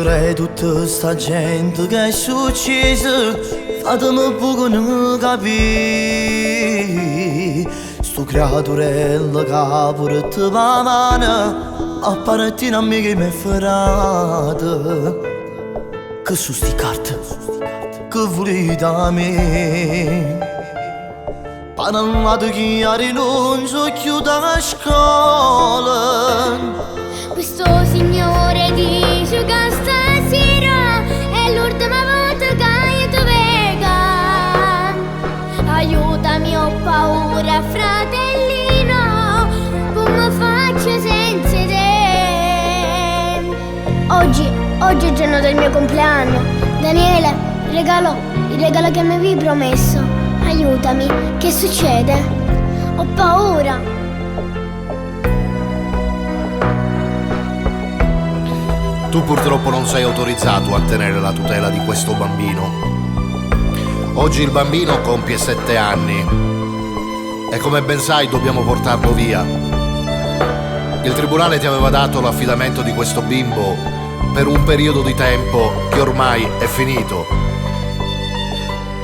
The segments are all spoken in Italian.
crei tutta sta gente che è successa, fatemi poco non capire. Sto creaturella che pure te va mano, apparentina a me che mi è ferrata. Che su sti carte, che volete da me? Parlate che a rinuncio chiudo la scuola. Questo signore dice che stasera è l'ultima volta che io ti vedo. Aiutami, ho paura, fratellino, come faccio senza te? Oggi è il giorno del mio compleanno. Daniele, il regalo che mi avevi promesso. Aiutami, che succede? Ho paura. Tu purtroppo non sei autorizzato a tenere la tutela di questo bambino. Oggi il bambino compie 7 anni e come ben sai dobbiamo portarlo via. Il tribunale ti aveva dato l'affidamento di questo bimbo per un periodo di tempo che ormai è finito.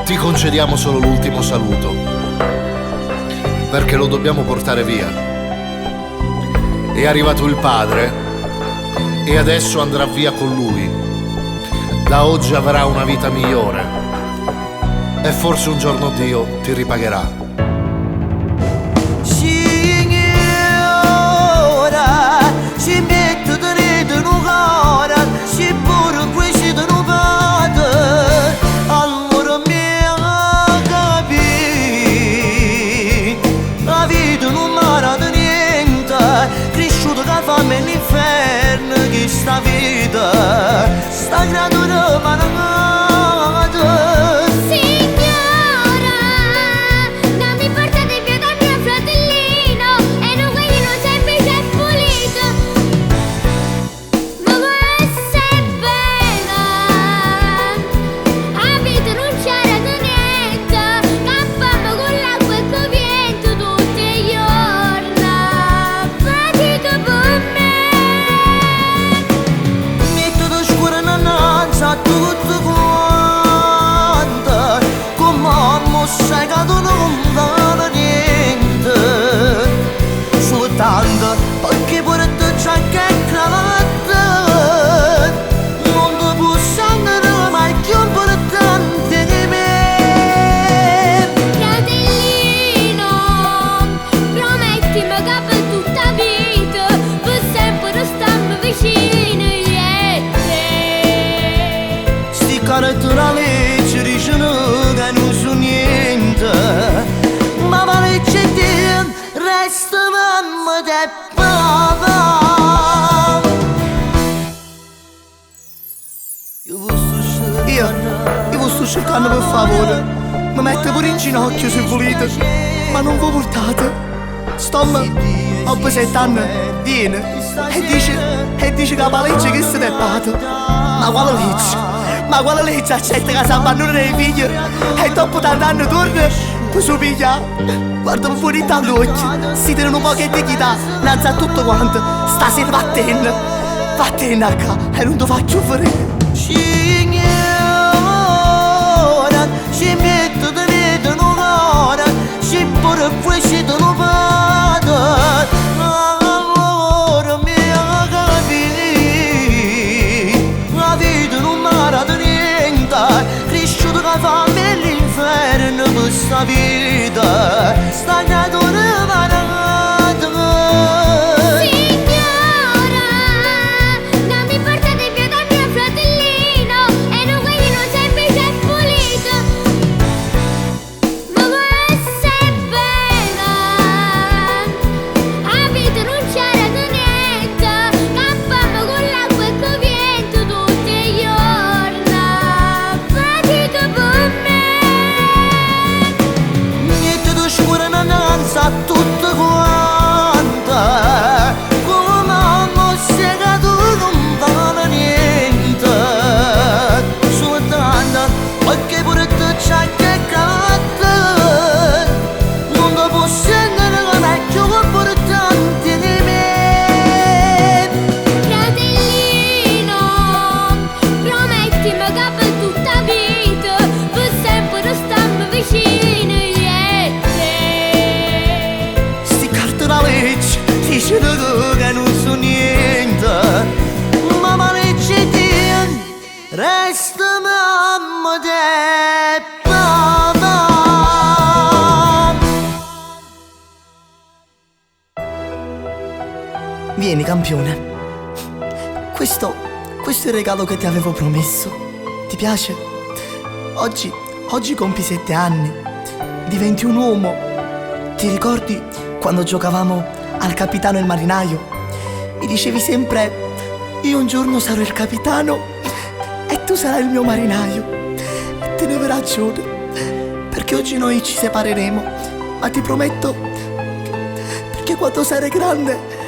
Ti concediamo solo l'ultimo saluto, perché lo dobbiamo portare via. È arrivato il padre e adesso andrà via con lui. Da oggi avrà una vita migliore e forse un giorno Dio ti ripagherà. Signora, si mette dentro un cuore, si pure questo non vede. Allora mi capi, la vita non m'ha di niente, cresciuto che fa me l'inferno. Sta vita, sta creatura malata. Signora, non mi portate via dal mio fratellino, è un guaglino semplice e pulito. Ma questo è bene, a vita non c'era niente, campamo con l'acqua e con vento tutti i giorni. Patito per me. Tutto quanto, come sai che tu non vale niente, soltanto perché pure te c'è che cravatta, non ti posso andare mai più importante di me. Fratellino, promettimi che per tutta vita, per sempre stiamo vicini. La legge dice che non so niente, ma la legge dice resta mamma e papà. Io vi sto cercando per favore, mi mette pure in ginocchio se volete, ma non vi portate. Stomma, dopo 7 anni, viene e dice che la legge che si è fatta. Ma quale legge? Ma quale legge accetta che si abbandona dei figli e dopo tanti anni torna per suo figlio? Guardami fuori dagli occhi, si tengono un po' di dignità, innanzi a tutto quanto, stasera vattene a qua e non ti faccio fare. Signora, si mette dentro un cuore, si pure questo non vede. Allora mi capi, la vita non m'ha di niente, cresciuto che fa me l'inferno per sta vita, sta creatura malata. Signora, non mi portate via dal mio fratellino, è un guaglino semplice e pulito. Ma questo è bene, a vita non c'era niente, campamo con l'acqua e con vento tutti i giorni. Patito per me. Niente di scura non danza tutto quanto, come non sei che tu non vale niente, soltanto perché pure te c'hai che carattere, non ti posso andare come più importante di me. Fratellino, Vieni, campione. Questo è il regalo che ti avevo promesso. Ti piace? Oggi compi 7 anni. Diventi un uomo. Ti ricordi quando giocavamo al capitano e il marinaio? Mi dicevi sempre: io un giorno sarò il capitano e tu sarai il mio marinaio. E tenevo ragione, perché oggi noi ci separeremo, ma ti prometto che quando sarai grande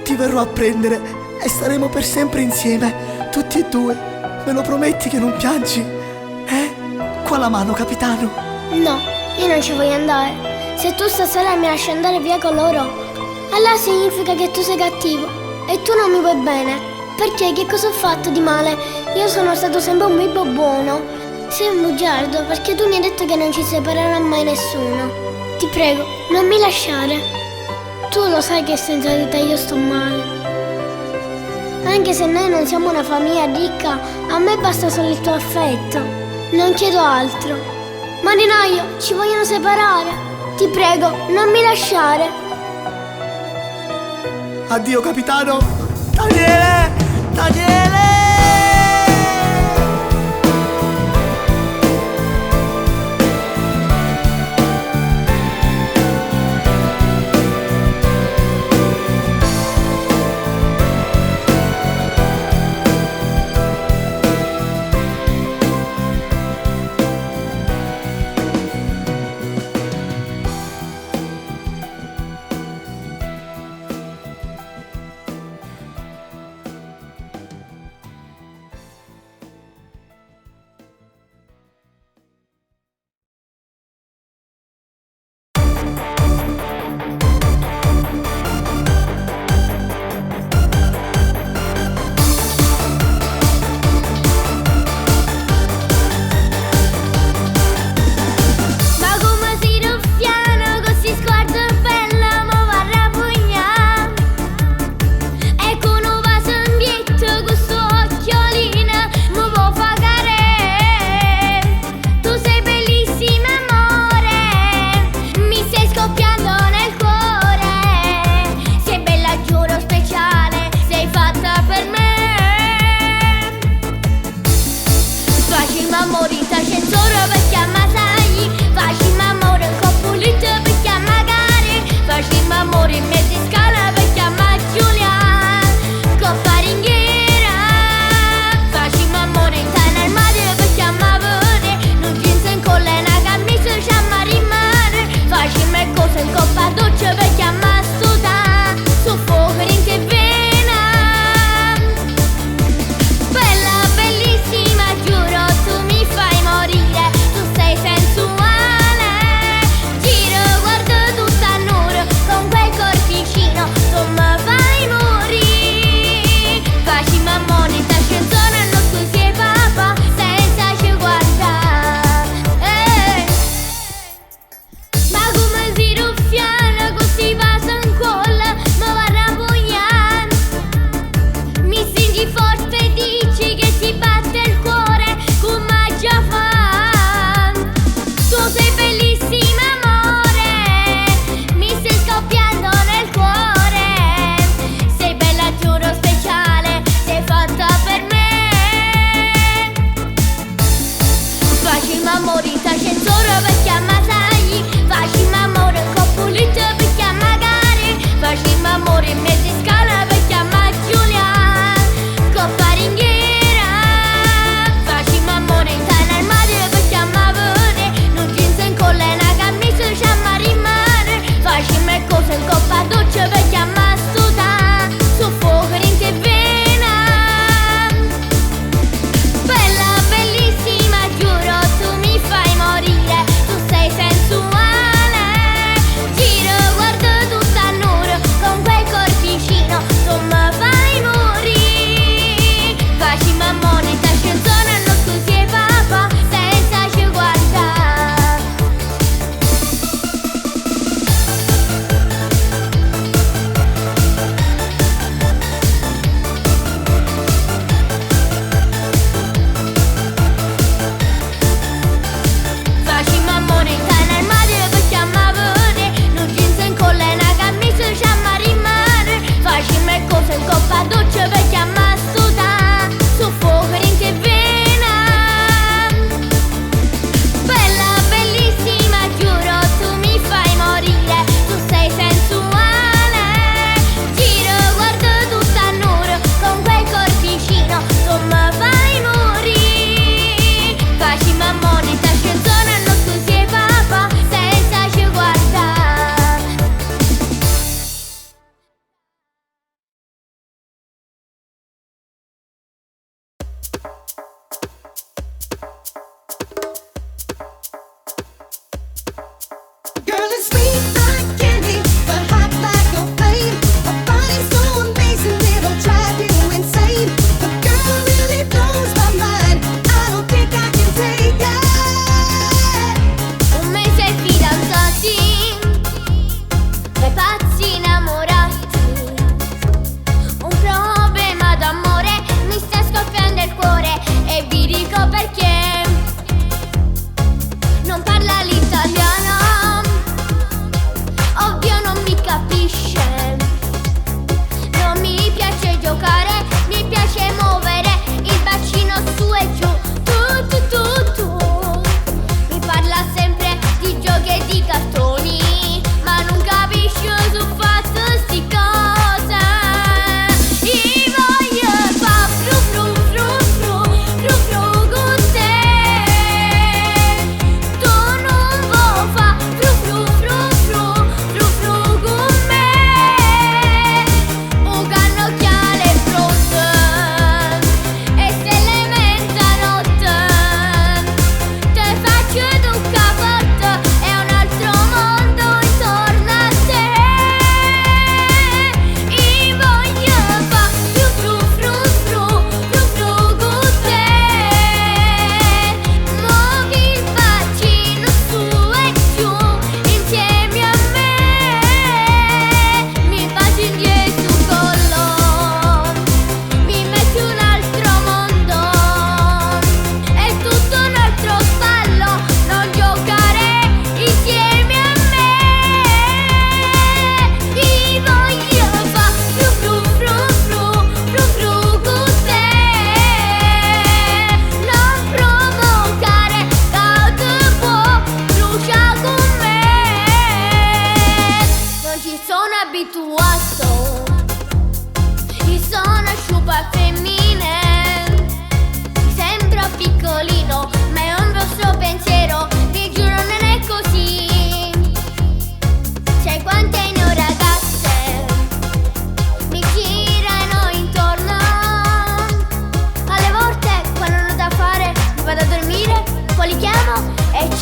ti verrò a prendere e staremo per sempre insieme, tutti e due. Me lo prometti che non piangi? Qua la mano, capitano. No, io non ci voglio andare. Se tu stasera mi lasci andare via con loro, allora significa che tu sei cattivo e tu non mi vuoi bene. Perché? Che cosa ho fatto di male? Io sono stato sempre un bimbo buono. Sei un bugiardo perché tu mi hai detto che non ci separerà mai nessuno. Ti prego, non mi lasciare. Tu lo sai che senza di te io sto male. Anche se noi non siamo una famiglia ricca, a me basta solo il tuo affetto. Non chiedo altro. Marinaio, ci vogliono separare. Ti prego, non mi lasciare. Addio, capitano. Daniele! Daniele! Bella, bellissima, giuro, tu mi fai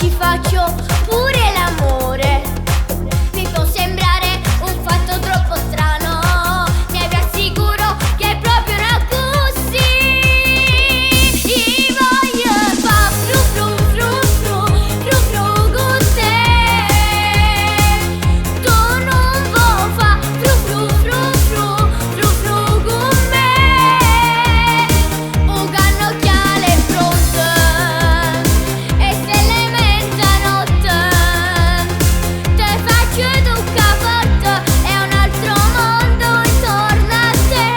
ci faccio pure l'amore. Mi può sembrare un fatto troppo strano, mi assicuro che è proprio una così. Ti voglio fa fru fru fru fru fru fru con te. Tu non vuoi fa fru fru fru fru fru fru con me. Un cannocchiale pronto e se le mezzanotte te faccio tu capotta e un altro mondo intorno a te.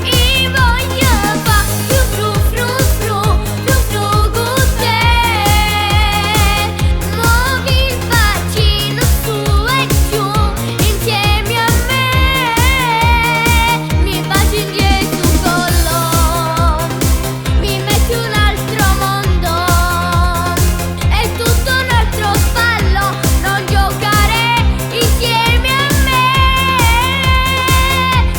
I voglio fa fru fru fru fru fru fru con te. Muovi il bacino su e giù insieme a me. Mi baci indietro sul collo, mi metti un altro mondo, è tutto un altro ballo, non giocare insieme a me.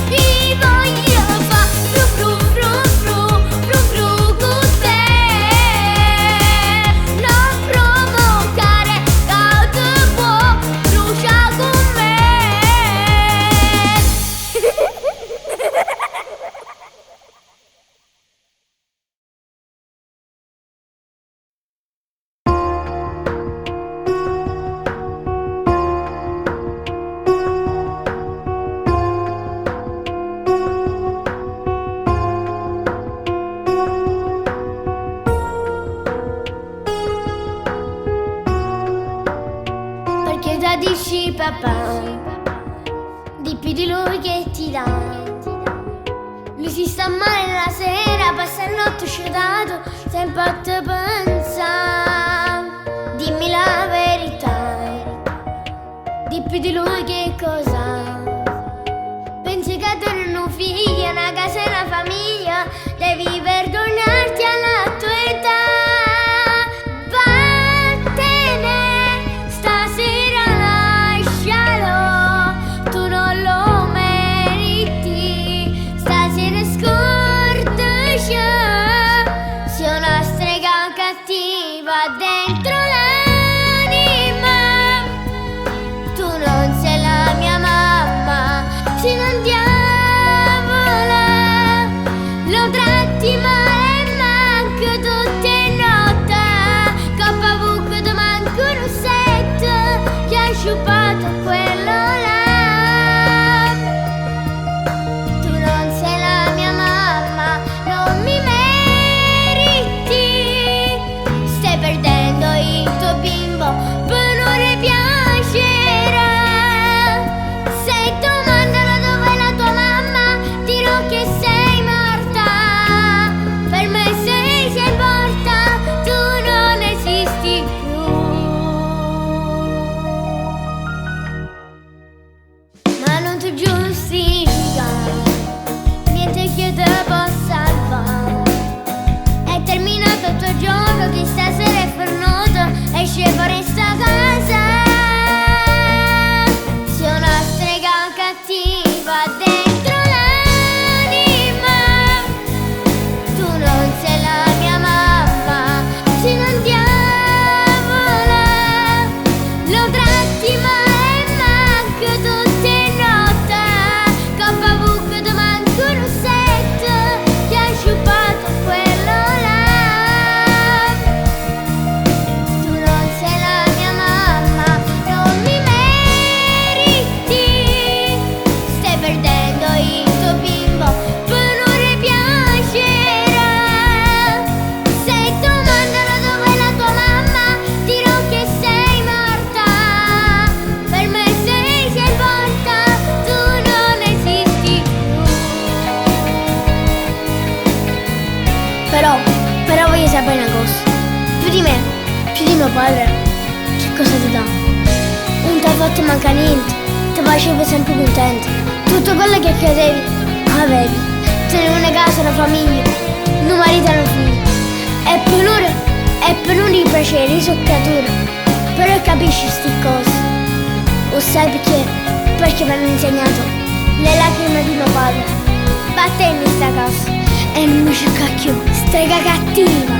Ti voglio fa fru fru fru fru fru fru con te. Non provocare, cauto può, brucia con me. Perché già dici papà, di più di lui che ti dà. Lui si sta male la sera, passa il notte scedato, sempre a te pensa. Dimmi la verità, di più di lui che cosa. Pensi che tu non un figlio, una casa e una famiglia, devi vergognarti alla tua età. Vattene, stasera lascialo, tu non lo meriti, stasera scordaci. Sei una strega cattiva dentro l'anima, tu non sei la mia mamma, sei un diavola. Lo tratti male, manco tutte notte, coppa ti manco un rossetto, che hai sciupato quello là. Tu non sei la mia mamma, non mi meriti, stai perdendo il tuo bimbo, poi non le piacerà. Se domandano dove è la tua mamma, dirò che sei morta. Per me sei morta, tu non esisti più. Ma non ti giustifica, niente che te possa salvare. È terminato il tuo gioco, che stasera è fornuto, esce fuori sta casa. Sei una strega cattiva dentro l'anima, tu non sei la mia mamma, sei un diavola. Lo tratti male, manco tutte notte, coppa buca ti manco un rossetto, che hai sciupato quello là. Tu non sei la mia mamma, non mi meriti, stai perdendo il tuo bimbo, poi non le piacerà. Se domandano dove è la tua mamma, dirò che sei morta. Per me sei morta, tu non esisti più. Però voglio sapere una cosa. Più di me, più di mio padre, che cosa ti dà? Non ti ha fatto manca niente, ti faceva sempre contento. Tutto quello che credevi, avevi. Tenevi una casa, una famiglia, un marito e un figlio. E per loro i piaceri, sono creature. Però capisci sti cose. O sai perché? Perché mi hanno insegnato le lacrime di mio padre. Vattene in sta casa e non mi cerca più, strega cattiva.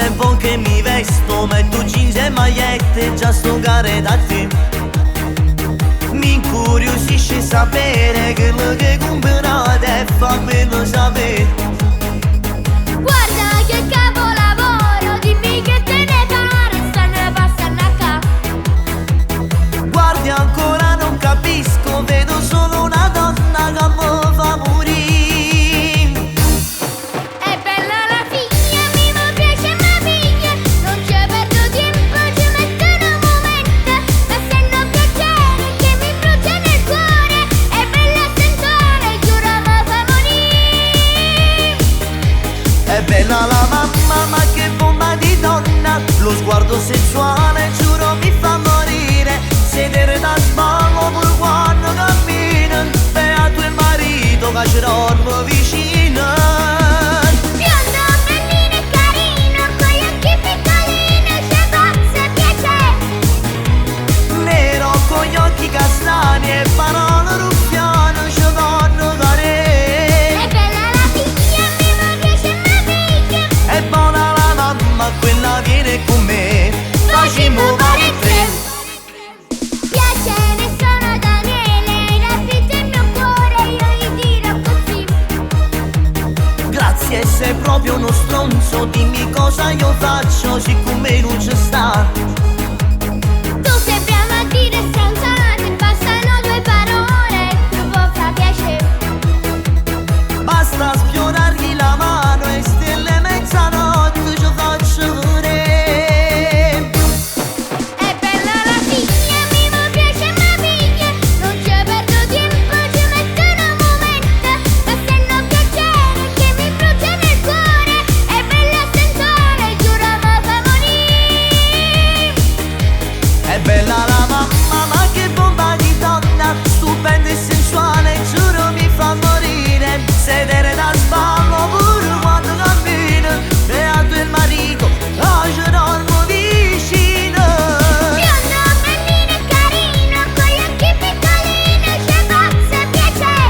tempo che mi vesto, metto jeans e magliette, già sto gare da te. Mi incuriosisce sapere quello che comprate e fammelo sapere. Guarda che capolavoro, dimmi che te ne pare, stanno passando a ca. Guardi ancora non capisco, vedo solo una donna che mi fa morire. È bella la figlia, mi piace ma piglia, non ci perdo tempo, ci metto un momento. Ma se non piacere che mi brucia nel cuore, è bella sensuale, giuro mi fa morire. È bella la mamma, ma che bomba di donna, lo sguardo sensuale, giuro mi fa morire. Sedere da sballo pur quando cammina, beato il marito che ci dorme vicino. Biondo, bellino e carino, con gli occhi piccolini, ci pazza piacere. Nero con gli occhi castani e parole ruffiane, ci fanno care. È bella la figlia, mi piace ma piglia. È buona la mamma, quella viene con me, facciamo pari tre. Piace, ne sono Daniele, hai rapito il mio cuore, io gli dirò così. Grazie, sei proprio uno stronzo, dimmi cosa io faccio siccome non ci sta. Tu sembri a dire stronzate, bastano due parole, tu può far piacere. Basta sfiorargli la mano e stelle mezzanotte ci faccio vedere. È bella la figlia, mi piace ma piglia, non ci perdo tempo, ci metto un momento. Ma se non piacere che mi brucia nel cuore, è bella sensuale, giuro mi fa morire. È bella la mamma, ma che bomba di donna, stupenda e sensuale, giuro mi fa morire. Sedere da sballo pure quando cammina, beato il marito, ci dormo vicino. Biondo, bellino e carino, con gli occhi piccolini, ci pazza piacere.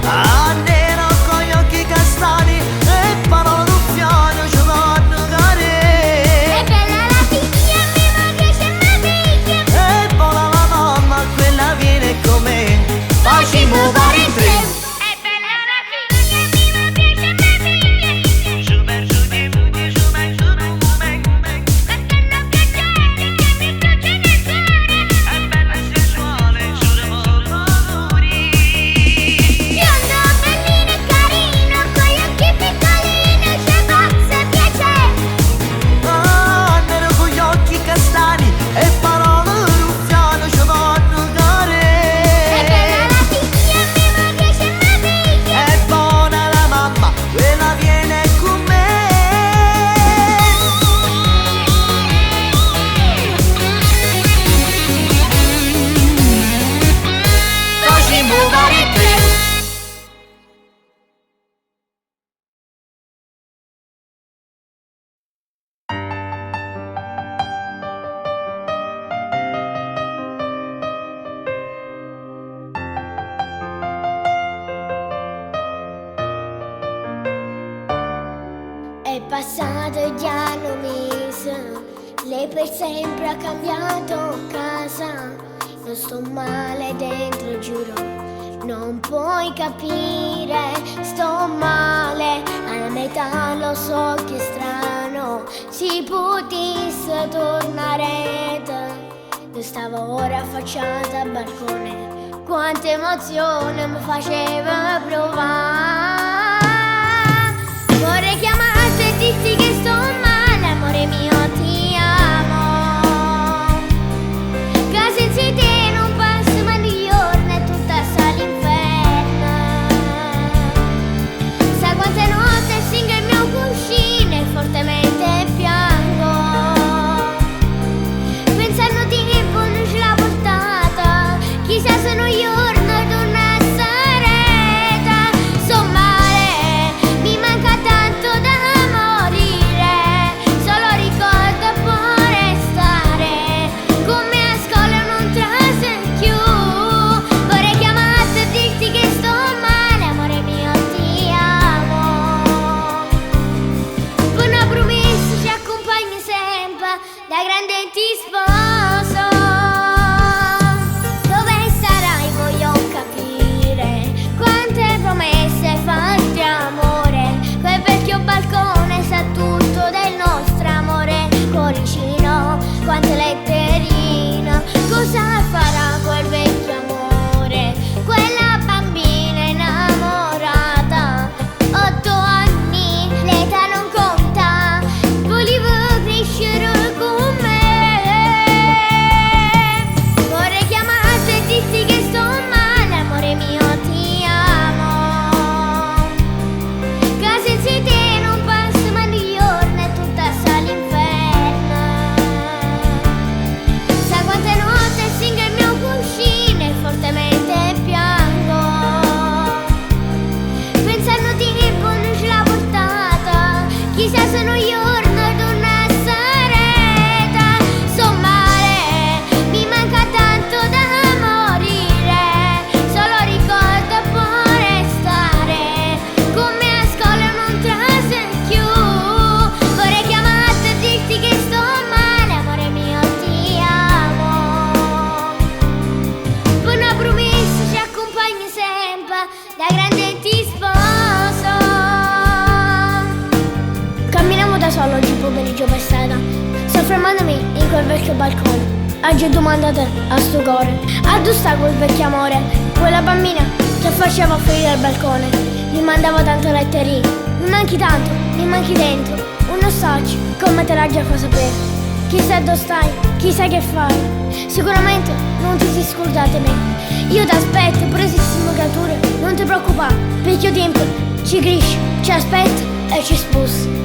Ah, nero con gli occhi castani e parole ruffiane, ci fanno care. È bella la figlia, mi piace ma piglia. E buona la mamma, quella viene con me, facciamo pari tre. È bella la figlia, mi piace ma piglia. Ma se non piacere che mi brucia nel cuore, È bella e sensuale, giuro biondo, bellino e carino, con gli occhi piccolini, ci pazza piacere. Ah, nero con gli occhi castani e parole ruffiane, ci fanno care. È bella la figlia, mi piace ma piglia. È buona la mamma, quella viene con me, facciamo pari tre. È passato gli anni mesi, lei per sempre ha cambiato casa. Non sto male dentro, giuro, non puoi capire, sto male. Alla metà lo so che è strano, si potesse tornare. Io stavo ora affacciata al balcone, quante emozioni mi faceva provare. Vorrei chiamarti e dirti che sto male, amore mio, ti amo. Che senza te non passo mai di giorni e tutta sta all'inferno. Sai quante notti singo il mio cuscino e fortemente piango, pensando di tempo non ce l'ha portata, chissà se un giorno torna a sareta. Sto male solo oggi pomeriggio per strada, soffermandomi in quel vecchio balcone. Oggi domandate a sto cuore, a dove sta quel vecchio amore? Quella bambina che faceva fuori dal balcone, mi mandava tante letterine. Mi manchi tanto, mi manchi dentro, un nostalgico, come te l'ha già fa sapere. Chissà dove stai, chissà che fai, sicuramente non ti si scordate me. Io ti aspetto, presissimo creature, non ti preoccupare, perché il tempo ci cresce, ci aspetta e ci sposta.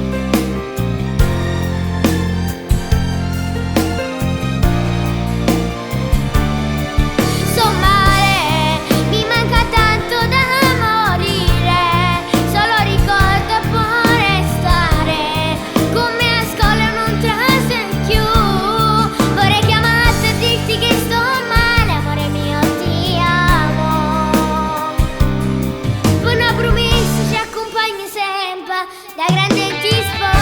Da grande ti sposo.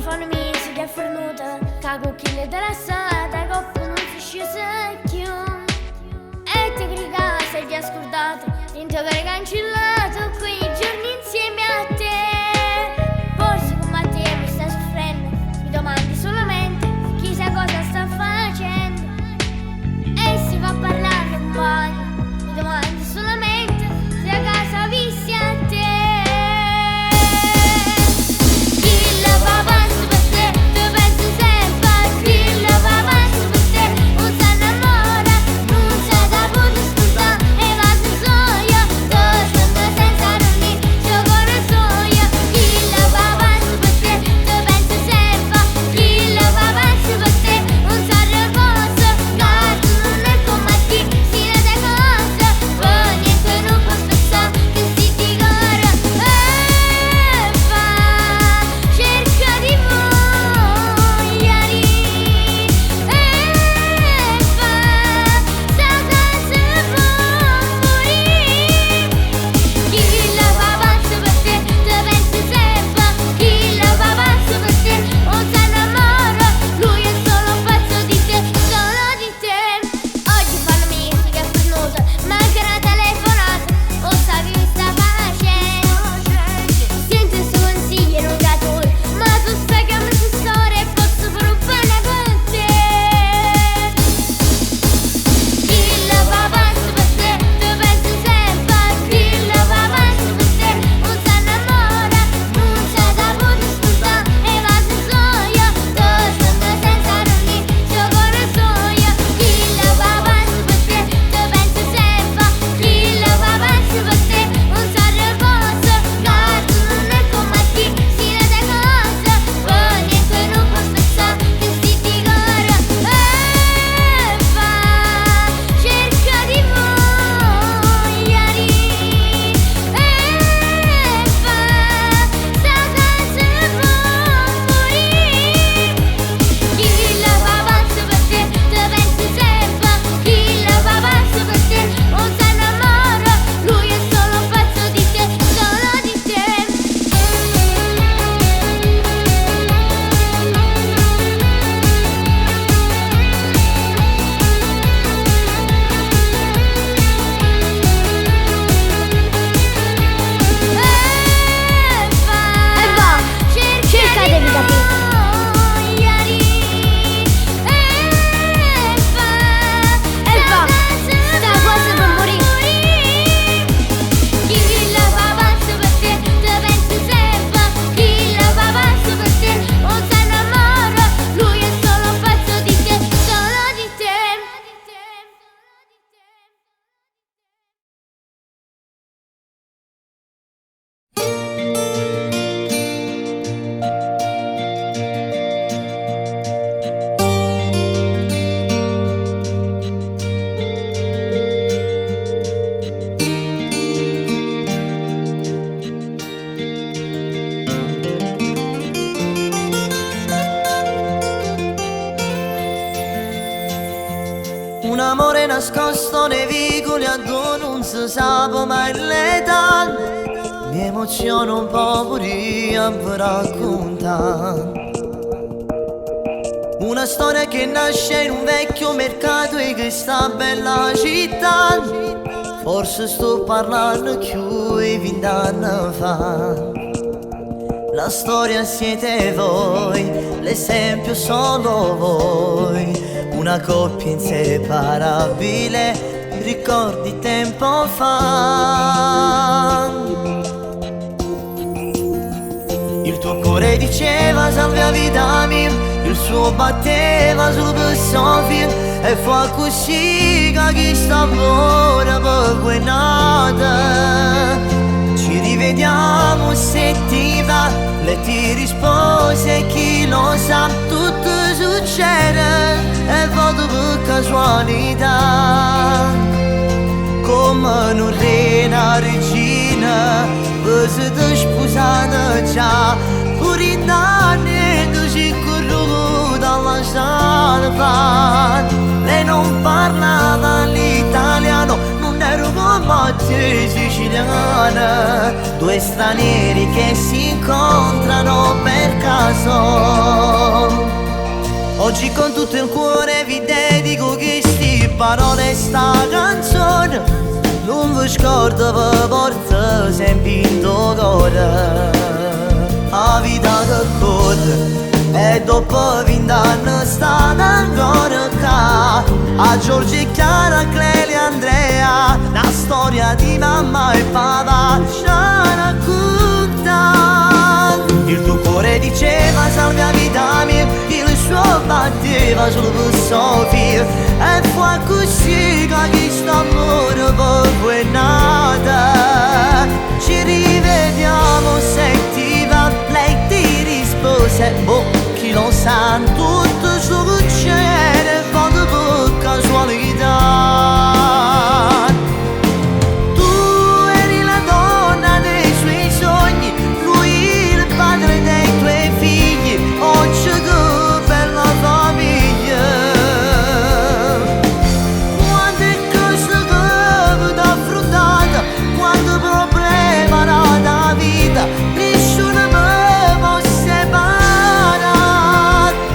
Fanno mesi che è fornuta, cago chi le della strada, coppo non si scese più. E ti griga, sei già scordato, niente aver cancellato quei giorni insieme a te. Forse come a te mi stai soffrendo, mi domandi solamente chissà cosa sta facendo. E si va parlando un bagno, mi domandi solamente se a casa vissi a te. nascosto nei vicoli a dove non si sa mai l'età. Mi emoziono un po' pure a raccontare una storia che nasce in un vecchio mercato e che sta bella città. Forse sto parlando più di 20 anni fa. La storia siete voi, l'esempio solo voi. Una coppia inseparabile, ricordi tempo fa. Il tuo cuore diceva salve a vita mia, il suo batteva sul Sofia. E fu così che chi sta ora per voi nata. Ci rivediamo se ti va, lei ti rispose chi lo sa. Tutto succede e vado per casualità. Come un re, una regina, vi siete sposate già. Pure in anni tu sei corruto dalla salva. Lei non parlava l'italiano, non ero come te siciliana. Due stranieri che si incontrano per caso. Oggi con tutto il cuore vi dedico queste parole e sta canzone. Non vi scordo, vi porto sempre in tuo cuore. La vita che corre e dopo 20 anni sta ancora qua. A Giorgio e Chiara, Clelia e Andrea, la storia di mamma e papà ci racconta. Il tuo cuore diceva salve a vita mia, il suo batteva solo per Sofia. E fu così che questo amore per voi è nata. Ci rivediamo se ti va, lei ti rispose boh, chi lo sa. Tutto succede quando per casualità. Tu eri la donna dei suoi sogni, lui il padre dei tuoi figli. Oggi che bella famiglia. Quante cose che avete affrontato, quanto problema nella vita, nessuno mi può separare.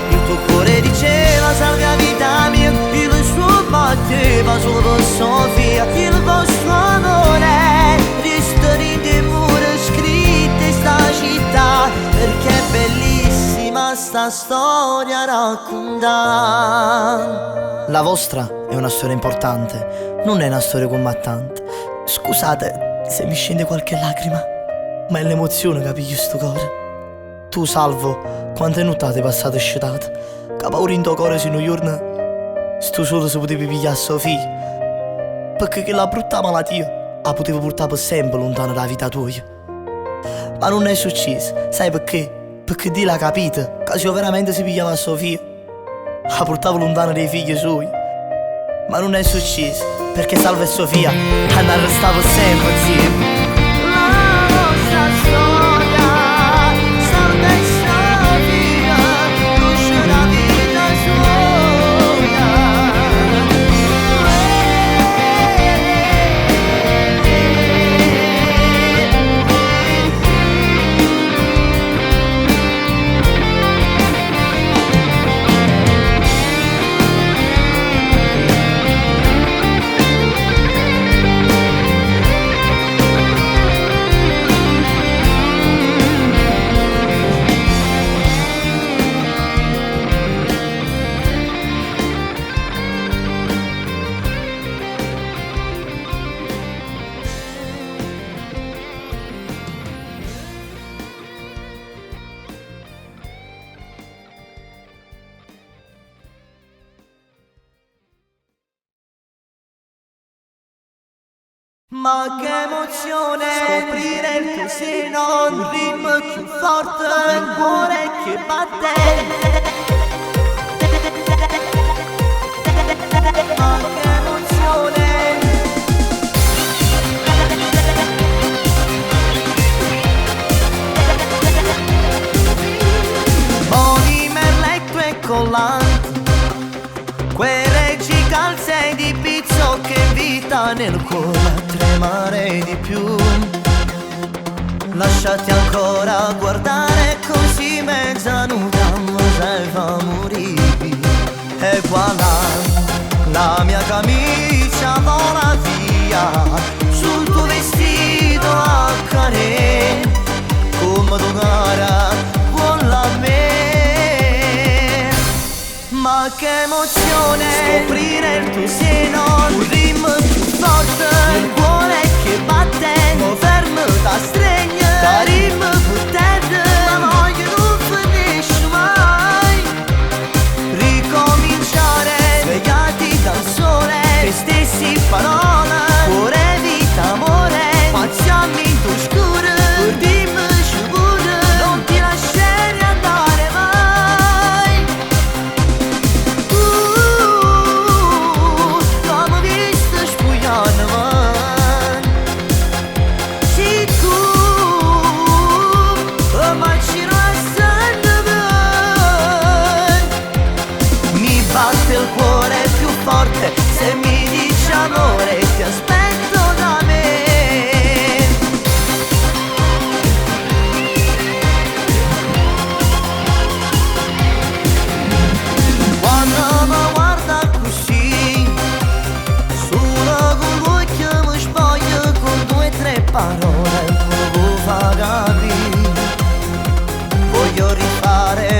Il tuo cuore diceva salve a vita mia, il suo batteva solo per Sofia. Il vostro amore resterà in mura scritte in sta città, perché è bellissima sta storia raccontata. La vostra è una storia importante, non è una storia combattante. Scusate se mi scende qualche lacrima, ma è l'emozione che piglia sto cuore. Tu Salvo, quante nottate passate scetate, che paura in tuo cuore se un giorno sto solo se potevi pigliare Sofia. Perché che la brutta malattia la potevo portare per sempre lontano dalla vita tua. Ma non è successo, sai perché? Perché Dio l'ha capito che se io veramente si pigliava Sofia, la portavo lontano dai figli suoi. Ma non è successo, perché Salvo e Sofia hanno arrestato sempre insieme. La nostra storia, Salvo e Sofia, conosce la vita sua. Ma che emozione scoprire il tuo seno, un ritmo più forte, il cuore che batte. Ma che emozione. Boni, merletto e collanti, quei reggi calze di pizza. mani il cuore a tremare di più. Lasciati ancora guardare così mezza nuda, ma se fa morire. E voilà, la mia camicia vola via sul tuo vestito a carè, come tu cara vuole a me. Ma che emozione scoprire il tuo seno, un ritmo più forte, il cuore che batte, non fermo da stregno, da ritmo potente, ma voglio non finisce mai. Ricominciare, svegliati dal sole, le stesse parole, cuore, vita, amore, facciamo in tu scuro, dimmi sicuro, non ti lasciare andare mai. Come visto spugliare mai. Sì tu, ma ci restando bene. Mi batte il cuore più forte se mi dici amore, ti aspetto da me. Quando mi guarda così, solo con l'occhio mi spoglio con 2 o 3 parole, come fa capire. Voglio rifare